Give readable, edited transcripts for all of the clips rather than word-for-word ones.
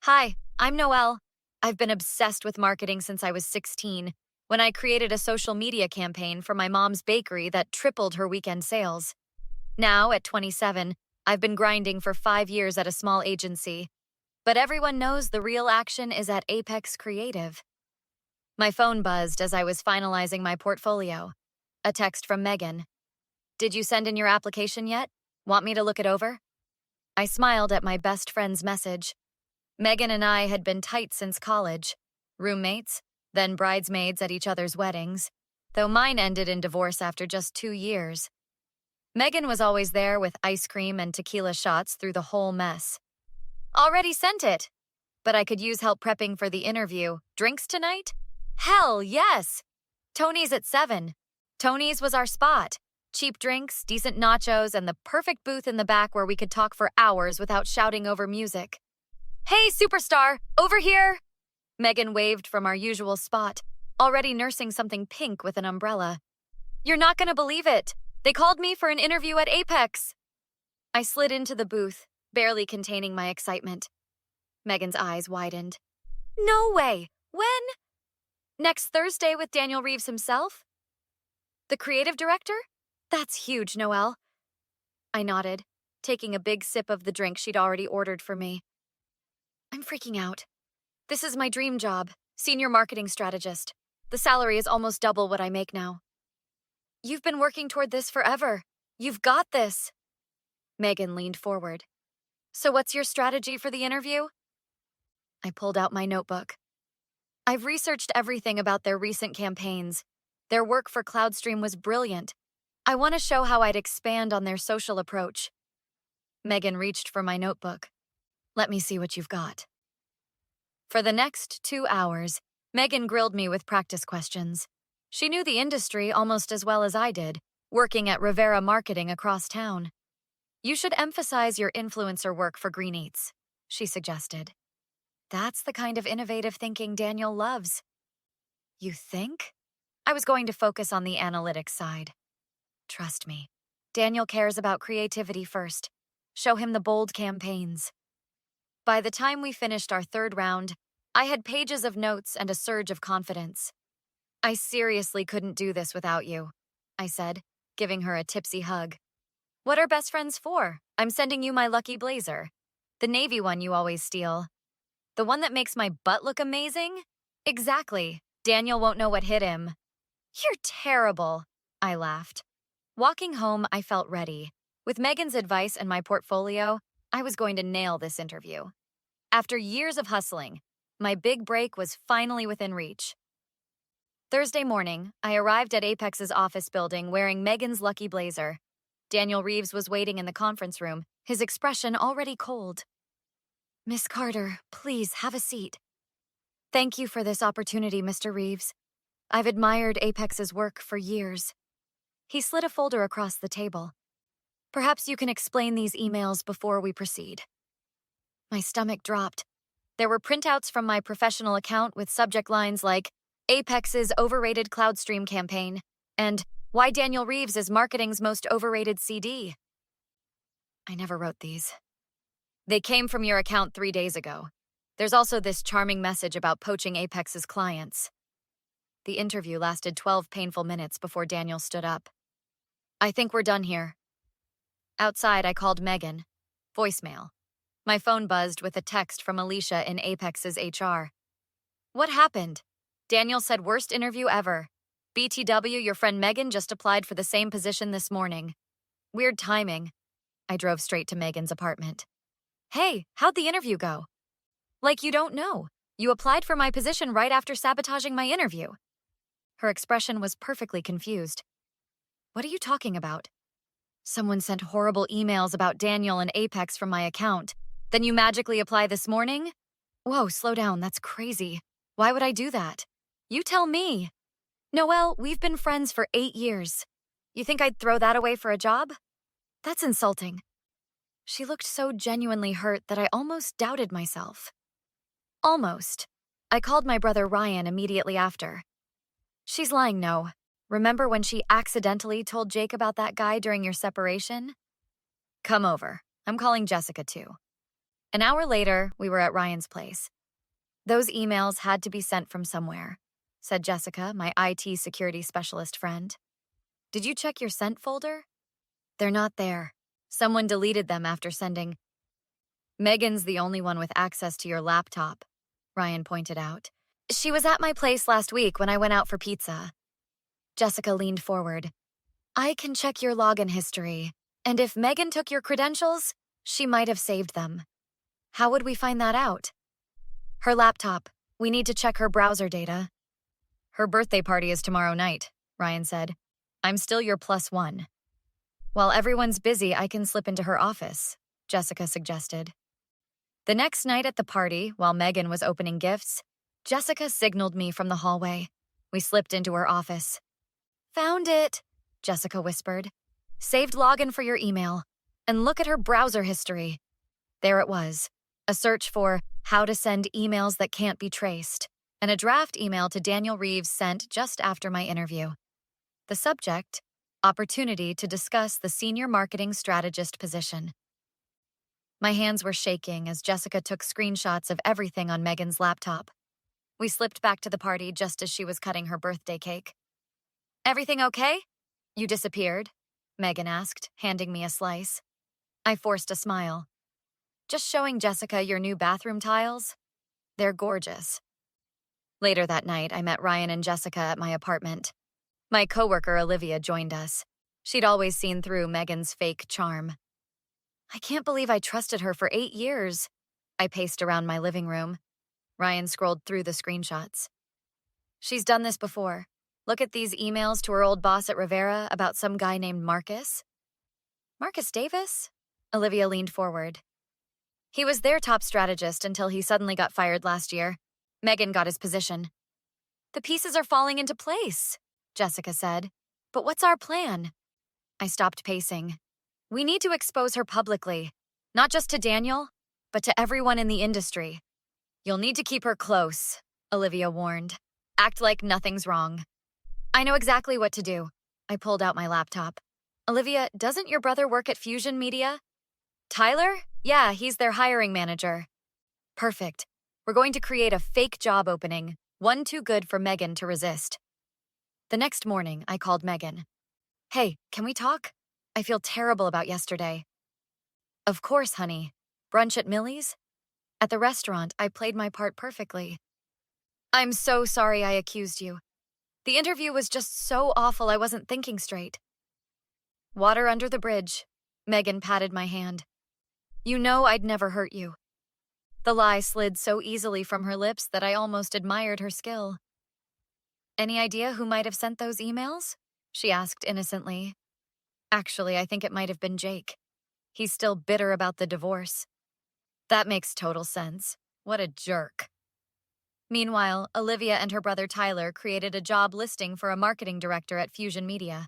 Hi, I'm Noelle. I've been obsessed with marketing since I was 16, when I created a social media campaign for my mom's bakery that tripled her weekend sales. Now, at 27, I've been grinding for 5 years at a small agency. But everyone knows the real action is at Apex Creative. My phone buzzed as I was finalizing my portfolio. A text from Megan. Did you send in your application yet? Want me to look it over? I smiled at my best friend's message. Megan and I had been tight since college. Roommates, then bridesmaids at each other's weddings, though mine ended in divorce after just 2 years. Megan was always there with ice cream and tequila shots through the whole mess. Already sent it. But I could use help prepping for the interview. Drinks tonight? Hell yes! Tony's at 7. Tony's was our spot. Cheap drinks, decent nachos, and the perfect booth in the back where we could talk for hours without shouting over music. Hey, superstar, over here! Megan waved from our usual spot, already nursing something pink with an umbrella. You're not gonna believe it. They called me for an interview at Apex. I slid into the booth, barely containing my excitement. Megan's eyes widened. No way! When? Next Thursday with Daniel Reeves himself? The creative director? That's huge, Noelle. I nodded, taking a big sip of the drink she'd already ordered for me. I'm freaking out. This is my dream job, senior marketing strategist. The salary is almost double what I make now. You've been working toward this forever. You've got this. Megan leaned forward. So what's your strategy for the interview? I pulled out my notebook. I've researched everything about their recent campaigns. Their work for CloudStream was brilliant. I want to show how I'd expand on their social approach. Megan reached for my notebook. Let me see what you've got. For the next 2 hours, Megan grilled me with practice questions. She knew the industry almost as well as I did, working at Rivera Marketing across town. You should emphasize your influencer work for Green Eats, she suggested. That's the kind of innovative thinking Daniel loves. You think? I was going to focus on the analytics side. Trust me, Daniel cares about creativity first. Show him the bold campaigns. By the time we finished our third round, I had pages of notes and a surge of confidence. I seriously couldn't do this without you, I said, giving her a tipsy hug. What are best friends for? I'm sending you my lucky blazer. The navy one you always steal. The one that makes my butt look amazing? Exactly. Daniel won't know what hit him. You're terrible, I laughed. Walking home, I felt ready. With Megan's advice and my portfolio, I was going to nail this interview. After years of hustling, my big break was finally within reach. Thursday morning, I arrived at Apex's office building wearing Megan's lucky blazer. Daniel Reeves was waiting in the conference room, his expression already cold. Miss Carter, please have a seat. Thank you for this opportunity, Mr. Reeves. I've admired Apex's work for years. He slid a folder across the table. Perhaps you can explain these emails before we proceed. My stomach dropped. There were printouts from my professional account with subject lines like Apex's overrated CloudStream campaign and why Daniel Reeves is marketing's most overrated CD. I never wrote these. They came from your account 3 days ago. There's also this charming message about poaching Apex's clients. The interview lasted 12 painful minutes before Daniel stood up. I think we're done here. Outside, I called Megan. Voicemail. My phone buzzed with a text from Alicia in Apex's HR. What happened? Daniel said worst interview ever. BTW, your friend Megan just applied for the same position this morning. Weird timing. I drove straight to Megan's apartment. Hey, how'd the interview go? Like you don't know. You applied for my position right after sabotaging my interview. Her expression was perfectly confused. What are you talking about? Someone sent horrible emails about Daniel and Apex from my account. Then you magically apply this morning? Whoa, slow down, that's crazy. Why would I do that? You tell me. Noelle, we've been friends for 8 years. You think I'd throw that away for a job? That's insulting. She looked so genuinely hurt that I almost doubted myself. Almost. I called my brother Ryan immediately after. She's lying, no. Remember when she accidentally told Jake about that guy during your separation? Come over. I'm calling Jessica too. An hour later, we were at Ryan's place. "Those emails had to be sent from somewhere," said Jessica, my IT security specialist friend. "Did you check your sent folder?" "They're not there. Someone deleted them after sending." "Megan's the only one with access to your laptop," Ryan pointed out. "She was at my place last week when I went out for pizza." Jessica leaned forward. "I can check your login history, and if Megan took your credentials, she might have saved them." "How would we find that out?" "Her laptop. We need to check her browser data." "Her birthday party is tomorrow night," Ryan said. "I'm still your +1. "While everyone's busy, I can slip into her office," Jessica suggested. The next night at the party, while Megan was opening gifts, Jessica signaled me from the hallway. We slipped into her office. "Found it," Jessica whispered. "Saved login for your email. And look at her browser history." There it was, a search for "how to send emails that can't be traced," and a draft email to Daniel Reeves sent just after my interview. The subject, opportunity to discuss the senior marketing strategist position. My hands were shaking as Jessica took screenshots of everything on Megan's laptop. We slipped back to the party just as she was cutting her birthday cake. "Everything okay?" "You disappeared," Megan asked, handing me a slice. I forced a smile. "Just showing Jessica your new bathroom tiles? They're gorgeous." Later that night, I met Ryan and Jessica at my apartment. My coworker Olivia joined us. She'd always seen through Megan's fake charm. "I can't believe I trusted her for 8 years." I paced around my living room. Ryan scrolled through the screenshots. "She's done this before. Look at these emails to her old boss at Rivera about some guy named Marcus." "Marcus Davis?" Olivia leaned forward. "He was their top strategist until he suddenly got fired last year. Megan got his position." "The pieces are falling into place," Jessica said. "But what's our plan?" I stopped pacing. "We need to expose her publicly, not just to Daniel, but to everyone in the industry." "You'll need to keep her close," Olivia warned. "Act like nothing's wrong." "I know exactly what to do." I pulled out my laptop. "Olivia, doesn't your brother work at Fusion Media?" "Tyler? Yeah, he's their hiring manager." "Perfect. We're going to create a fake job opening, one too good for Megan to resist." The next morning, I called Megan. "Hey, can we talk? I feel terrible about yesterday." "Of course, honey. Brunch at Millie's?" "At the restaurant, I played my part perfectly." "I'm so sorry I accused you. The interview was just so awful I wasn't thinking straight." "Water under the bridge." Megan patted my hand. "You know I'd never hurt you." The lie slid so easily from her lips that I almost admired her skill. "Any idea who might have sent those emails?" she asked innocently. "Actually, I think it might have been Jake. He's still bitter about the divorce." "That makes total sense. What a jerk." Meanwhile, Olivia and her brother Tyler created a job listing for a marketing director at Fusion Media.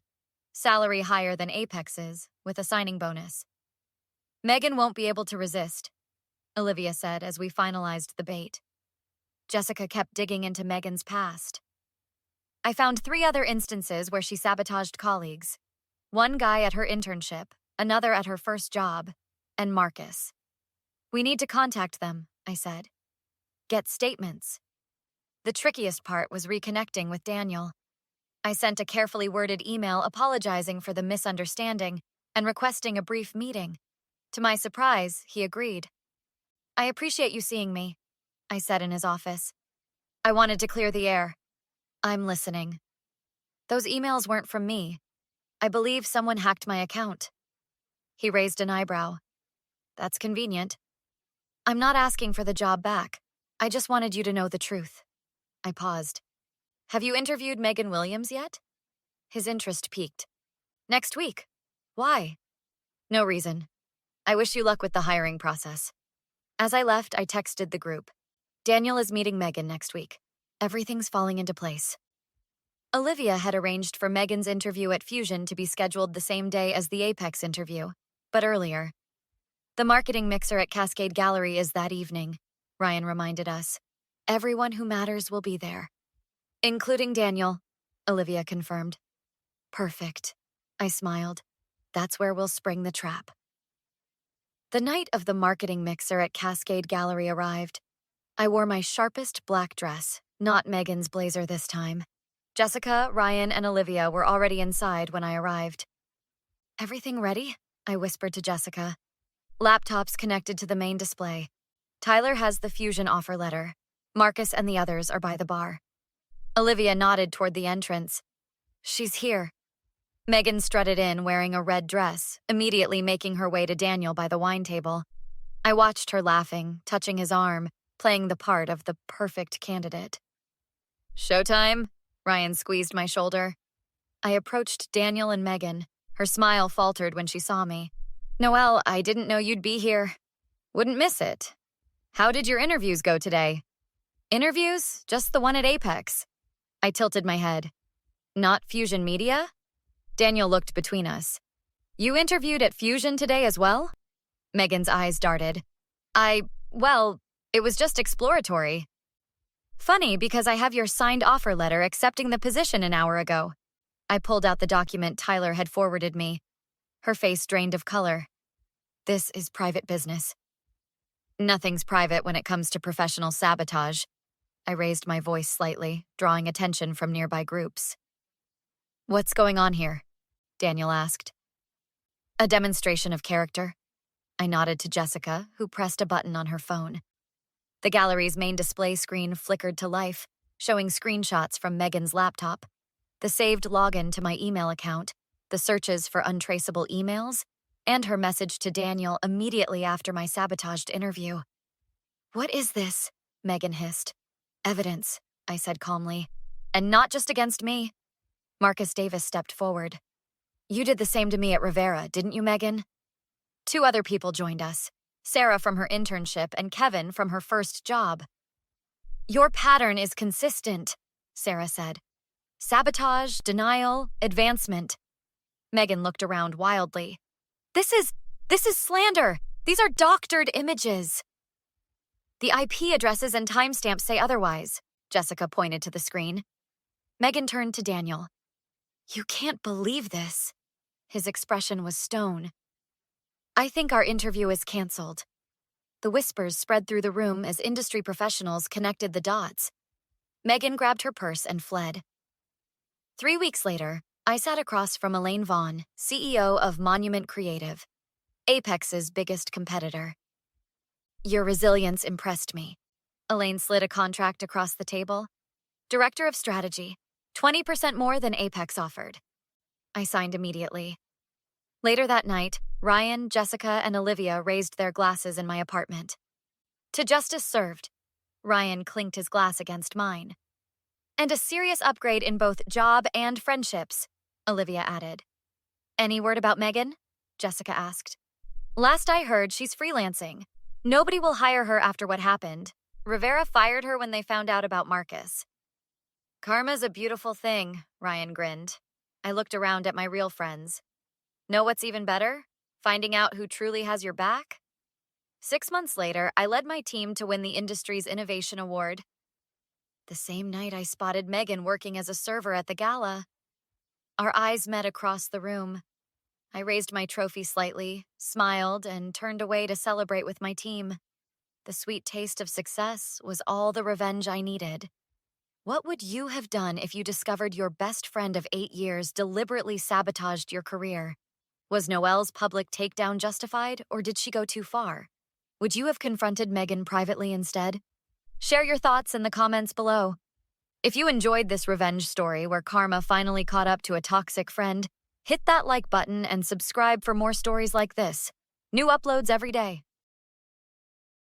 Salary higher than Apex's, with a signing bonus. "Megan won't be able to resist," Olivia said as we finalized the bait. Jessica kept digging into Megan's past. "I found 3 other instances where she sabotaged colleagues. One guy at her internship, another at her first job, and Marcus. We need to contact them," I said. "Get statements." The trickiest part was reconnecting with Daniel. I sent a carefully worded email apologizing for the misunderstanding and requesting a brief meeting. To my surprise, he agreed. "I appreciate you seeing me," I said in his office. "I wanted to clear the air." "I'm listening." "Those emails weren't from me. I believe someone hacked my account." He raised an eyebrow. "That's convenient." "I'm not asking for the job back. I just wanted you to know the truth." I paused. "Have you interviewed Megan Williams yet?" His interest piqued. "Next week." "Why?" "No reason. I wish you luck with the hiring process." As I left, I texted the group. "Daniel is meeting Megan next week. Everything's falling into place." Olivia had arranged for Megan's interview at Fusion to be scheduled the same day as the Apex interview, but earlier. "The marketing mixer at Cascade Gallery is that evening," Ryan reminded us. "Everyone who matters will be there." "Including Daniel," Olivia confirmed. "Perfect." I smiled. "That's where we'll spring the trap." The night of the marketing mixer at Cascade Gallery arrived. I wore my sharpest black dress, not Megan's blazer this time. Jessica, Ryan, and Olivia were already inside when I arrived. "Everything ready?" I whispered to Jessica. "Laptops connected to the main display. Tyler has the Fusion offer letter. Marcus and the others are by the bar." Olivia nodded toward the entrance. "She's here." Megan strutted in wearing a red dress, immediately making her way to Daniel by the wine table. I watched her laughing, touching his arm, playing the part of the perfect candidate. "Showtime?" Ryan squeezed my shoulder. I approached Daniel and Megan. Her smile faltered when she saw me. "Noelle, I didn't know you'd be here. Wouldn't miss it. How did your interviews go today?" "Interviews? Just the one at Apex." I tilted my head. "Not Fusion Media?" Daniel looked between us. "You interviewed at Fusion today as well?" Megan's eyes darted. Well, it was just exploratory." "Funny, because I have your signed offer letter accepting the position an hour ago." I pulled out the document Tyler had forwarded me. Her face drained of color. "This is private business." "Nothing's private when it comes to professional sabotage." I raised my voice slightly, drawing attention from nearby groups. "What's going on here?" Daniel asked. "A demonstration of character." I nodded to Jessica, who pressed a button on her phone. The gallery's main display screen flickered to life, showing screenshots from Megan's laptop, the saved login to my email account, the searches for untraceable emails, and her message to Daniel immediately after my sabotaged interview. "What is this?" Megan hissed. "Evidence," I said calmly. "And not just against me." Marcus Davis stepped forward. "You did the same to me at Rivera, didn't you, Megan?" 2 other people joined us, Sarah from her internship and Kevin from her first job. "Your pattern is consistent," Sarah said. "Sabotage, denial, advancement." Megan looked around wildly. This is slander. These are doctored images." "The IP addresses and timestamps say otherwise," Jessica pointed to the screen. Megan turned to Daniel. "You can't believe this." His expression was stone. "I think our interview is canceled." The whispers spread through the room as industry professionals connected the dots. Megan grabbed her purse and fled. 3 weeks later, I sat across from Elaine Vaughn, CEO of Monument Creative, Apex's biggest competitor. "Your resilience impressed me." Elaine slid a contract across the table. "Director of Strategy, 20% more than Apex offered." I signed immediately. Later that night, Ryan, Jessica, and Olivia raised their glasses in my apartment. "To justice served." Ryan clinked his glass against mine. "And a serious upgrade in both job and friendships," Olivia added. "Any word about Megan?" Jessica asked. "Last I heard, she's freelancing. Nobody will hire her after what happened. Rivera fired her when they found out about Marcus." "Karma's a beautiful thing," Ryan grinned. I looked around at my real friends. Know what's even better? Finding out who truly has your back? 6 months later, I led my team to win the industry's Innovation Award. The same night, I spotted Megan working as a server at the gala. Our eyes met across the room. I raised my trophy slightly, smiled, and turned away to celebrate with my team. The sweet taste of success was all the revenge I needed. What would you have done if you discovered your best friend of 8 years deliberately sabotaged your career? Was Noelle's public takedown justified, or did she go too far? Would you have confronted Megan privately instead? Share your thoughts in the comments below. If you enjoyed this revenge story where karma finally caught up to a toxic friend, hit that like button and subscribe for more stories like this. New uploads every day.